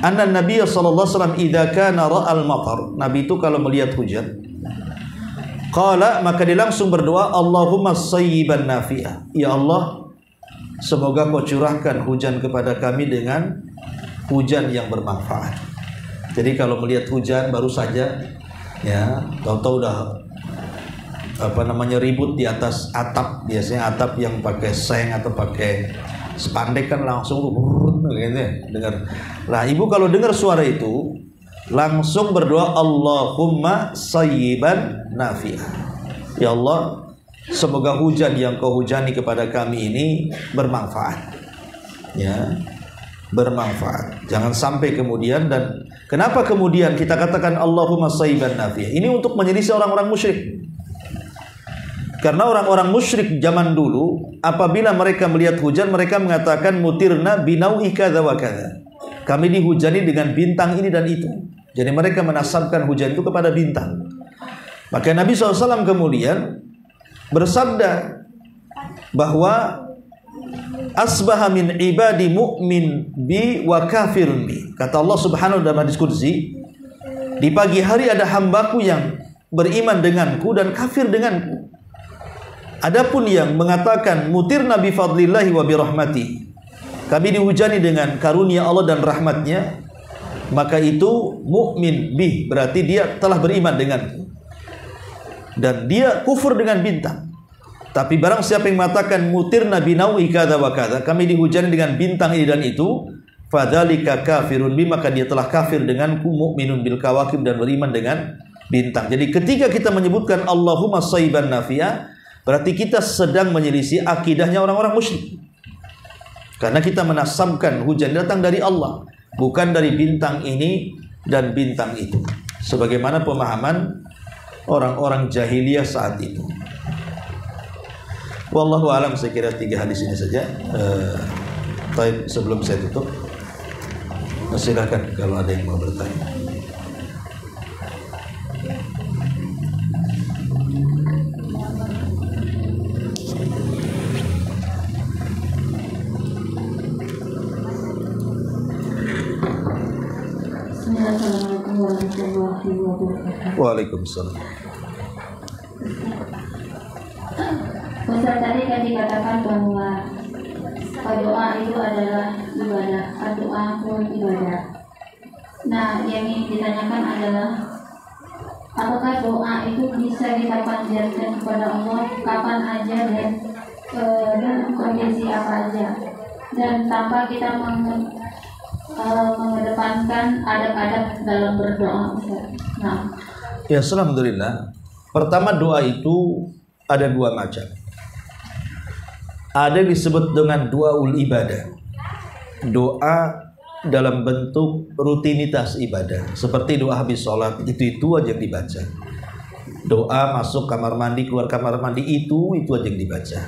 Anna Nabi sallallahu alaihi wasallam idza kana ra'al matar. Nabi itu kalau melihat hujan, qala, maka dia langsung berdoa, Allahumma sayyiban nafi'ah. Ya Allah, semoga kau curahkan hujan kepada kami dengan hujan yang bermanfaat. Jadi kalau melihat hujan baru saja, ya, tahu-tahu udah ribut di atas atap, biasanya atap yang pakai seng atau pakai spandek kan langsung gitu, dengar. Nah, ibu kalau dengar suara itu langsung berdoa, Allahumma sayyiban nafi'ah. Ya Allah, semoga hujan yang kau hujani kepada kami ini bermanfaat, ya, bermanfaat. Jangan sampai kemudian, dan kenapa kemudian kita katakan Allahumma sayyiban nafi'ah? Ini untuk menyelisih orang-orang musyrik. Karena orang-orang musyrik zaman dulu, apabila mereka melihat hujan, mereka mengatakan mutirna binau'i kadza wa kadza. Kami dihujani dengan bintang ini dan itu. Jadi mereka menasabkan hujan itu kepada bintang. Maka Nabi SAW kemudian bersabda bahwa asbaha min ibadi mu'min bi wa kafirun bi. Kata Allah Subhanahu wa taala dalam hadis qudsi, di pagi hari ada hambaku yang beriman denganku dan kafir denganku. Adapun yang mengatakan mutirna bi fadlillahi wa bi rahmati, kami dihujani dengan karunia Allah dan rahmatnya, maka itu mukmin bih, berarti dia telah beriman denganku. Dan dia kufur dengan bintang. Tapi barang siapa yang mengatakan mutirna binawi kada wa kada, kami dihujani dengan bintang ini dan itu, fadzalika kafirun bi, maka dia telah kafir denganku, mukminun bil kawakib, dan beriman dengan bintang. Jadi ketika kita menyebutkan Allahumma shayban nafi'a, berarti kita sedang menyelisih akidahnya orang-orang musyrik. Karena kita menasabkan hujan datang dari Allah, bukan dari bintang ini dan bintang itu, sebagaimana pemahaman orang-orang jahiliyah saat itu. Wallahu alam, saya kira 3 hadis ini saja. Sebelum saya tutup, silakan kalau ada yang mau bertanya. Assalamualaikum warahmatullahi wabarakatuh. Waalaikumsalam. Ustaz, tadi kan dikatakan bahwa doa itu adalah ibadah, doa pun ibadah. Nah, yang ingin ditanyakan adalah apakah doa itu bisa kita panjatkan kepada Allah kapan aja dan dalam kondisi apa aja, dan tanpa kita mengedepankan adab-adab dalam berdoa, Ustaz. Nah, ya, alhamdulillah. Pertama, doa itu ada 2 macam. Ada yang disebut dengan doaul ibadah, doa dalam bentuk rutinitas ibadah, seperti doa habis sholat, itu aja yang dibaca. Doa masuk kamar mandi, keluar kamar mandi, itu aja yang dibaca.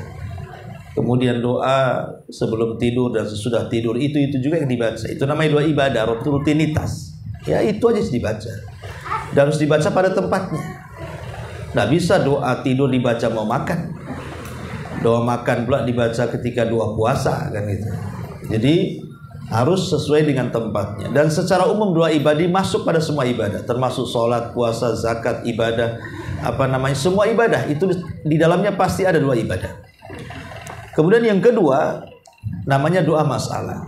Kemudian doa sebelum tidur dan sesudah tidur, itu juga yang dibaca. Itu namanya doa ibadah, rutinitas. Ya, itu aja yang dibaca. Dan harus dibaca pada tempatnya. Nggak bisa doa tidur dibaca mau makan, doa makan pula dibaca ketika doa puasa, kan gitu. Jadi harus sesuai dengan tempatnya. Dan secara umum doa ibadah masuk pada semua ibadah, termasuk sholat, puasa, zakat, ibadah, semua ibadah itu di dalamnya pasti ada doa ibadah. Kemudian yang kedua namanya doa masalah.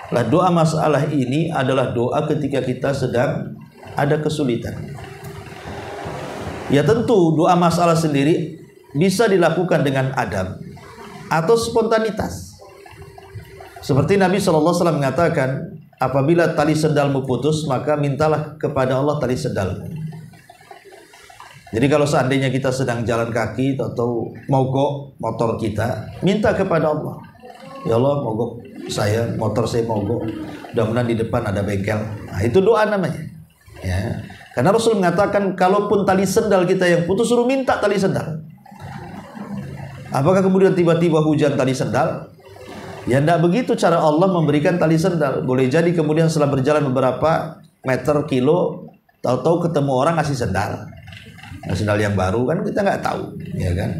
Lah, doa masalah ini adalah doa ketika kita sedang ada kesulitan. Ya, tentu doa masalah sendiri bisa dilakukan dengan adab atau spontanitas. Seperti Nabi SAW mengatakan, apabila tali sendalmu putus, maka mintalah kepada Allah tali sendalmu. Jadi kalau seandainya kita sedang jalan kaki atau mogok motor kita, minta kepada Allah, ya Allah, mogok saya, motor saya mogok, mudah-mudahan di depan ada bengkel. Nah, itu doa namanya. Ya. Karena Rasul mengatakan, kalaupun tali sendal kita yang putus, suruh minta tali sendal. Apakah kemudian tiba-tiba hujan tali sendal? Ya, tidak begitu cara Allah memberikan tali sendal. Boleh jadi kemudian setelah berjalan beberapa meter, kilo, tahu-tahu ketemu orang ngasih sendal. Nah, sendal yang baru, kan kita nggak tahu, ya kan?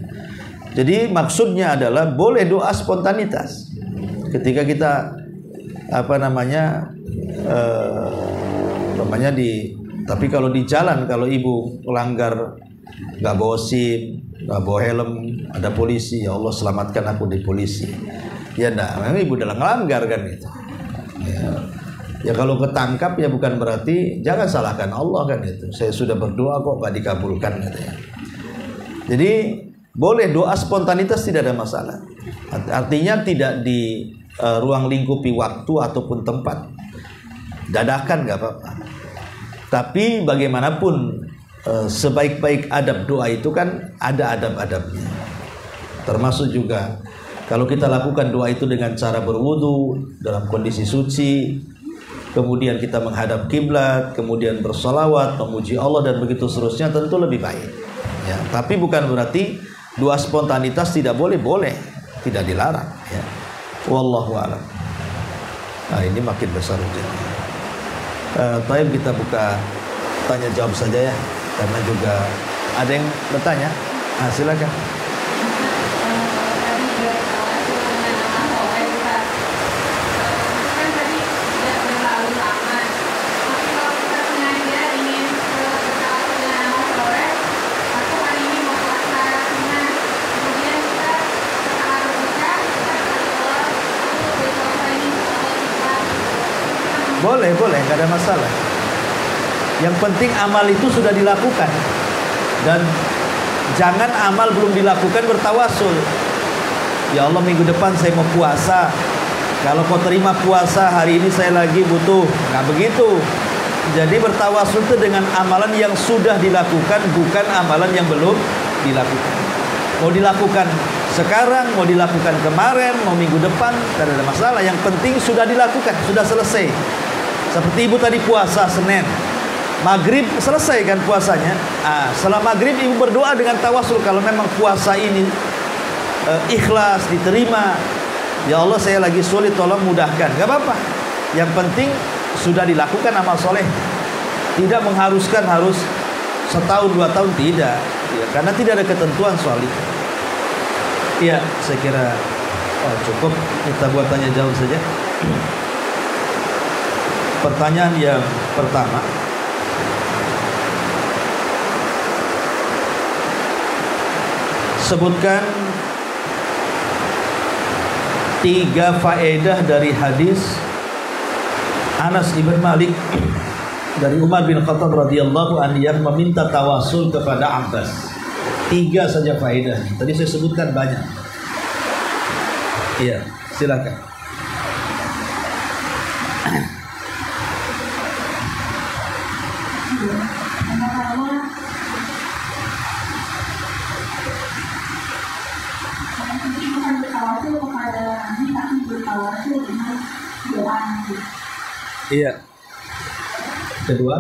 Jadi maksudnya adalah boleh doa spontanitas. Ketika kita tapi kalau di jalan, kalau ibu melanggar, nggak bawa SIM, nggak bawa helm, ada polisi, ya Allah selamatkan aku di polisi. Ya enggak, memang ibu dalam melanggar, kan itu. Ya kalau ketangkap ya bukan berarti jangan salahkan Allah, kan itu. Saya sudah berdoa kok nggak dikabulkan, katanya. Jadi boleh doa spontanitas, tidak ada masalah. Artinya tidak di ruang lingkupi waktu ataupun tempat. Dadakan nggak apa-apa. Tapi bagaimanapun sebaik-baik adab doa itu kan ada adab-adabnya. Termasuk juga kalau kita lakukan doa itu dengan cara berwudu dalam kondisi suci, kemudian kita menghadap kiblat, kemudian bersolawat, memuji Allah dan begitu seterusnya, tentu lebih baik. Ya, tapi bukan berarti doa spontanitas tidak boleh, tidak dilarang. Ya. Wallahu a'lam. Nah, ini makin besar hujannya. Baik, kita buka tanya jawab saja ya, karena juga ada yang bertanya. Nah, silakan. Boleh, nggak ada masalah. Yang penting amal itu sudah dilakukan. Dan jangan amal belum dilakukan bertawasul. Ya Allah, minggu depan saya mau puasa. Kalau kau terima puasa, hari ini saya lagi butuh. Nggak begitu. Jadi bertawasul itu dengan amalan yang sudah dilakukan, bukan amalan yang belum dilakukan. Mau dilakukan sekarang, mau dilakukan kemarin, mau minggu depan, tidak ada masalah. Yang penting sudah dilakukan, sudah selesai. Seperti ibu tadi puasa Senin, maghrib selesai kan puasanya. Setelah maghrib ibu berdoa dengan tawasul, kalau memang puasa ini ikhlas, diterima. Ya Allah, saya lagi sulit, tolong mudahkan. Gak apa-apa. Yang penting sudah dilakukan amal soleh. Tidak mengharuskan harus setahun 2 tahun, tidak ya, karena tidak ada ketentuan soal itu. Ya, saya kira cukup kita buat tanya jawab saja. Pertanyaan yang pertama, sebutkan 3 faedah dari hadis Anas ibn Malik dari Umar bin Khattab radhiyallahu anhu yang meminta tawasul kepada Abbas. 3 saja faedah. Tadi saya sebutkan banyak. Iya, silakan. Iya. Kedua,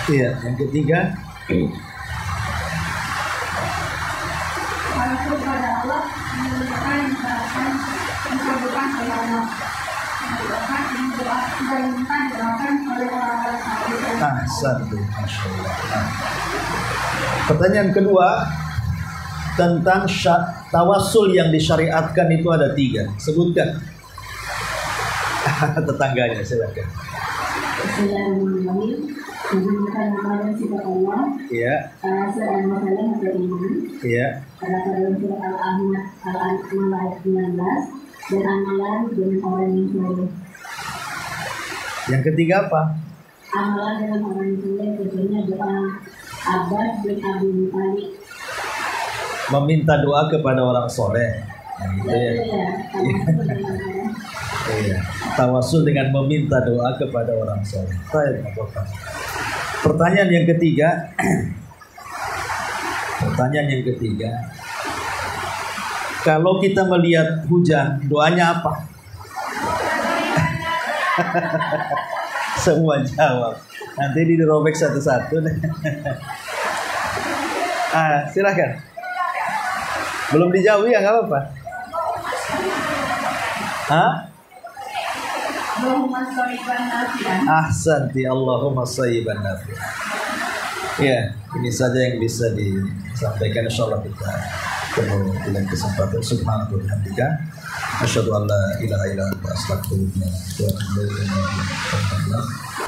iya. Yang ketiga, satu, Masya Allah. Pertanyaan kedua tentang tawasul yang disyariatkan itu ada 3. Sebutkan. Tetangganya, silakan. Iya. Iya. Yang ketiga apa? Amalan dengan orang yang soleh, tentunya doa Abbas bin Abi Thalib. Meminta doa kepada orang soleh. Gitu ya. Iya. Tawasul dengan meminta doa kepada orang soleh. Pertanyaan yang ketiga. Kalau kita melihat hujan, doanya apa? Semua jawab. Nanti dirobek satu-satu. Silakan. Belum dijawab ya, nggak apa-apa. Ahsanti, Allahumma shayyiban nafi'an. Ya, ini saja yang bisa disampaikan. Insyaallah kita ketemu di lain kesempatan. Subhanallah wa bihamdika, asyhadu an la ilaha illa anta, astaghfiruka wa atubu ilaik.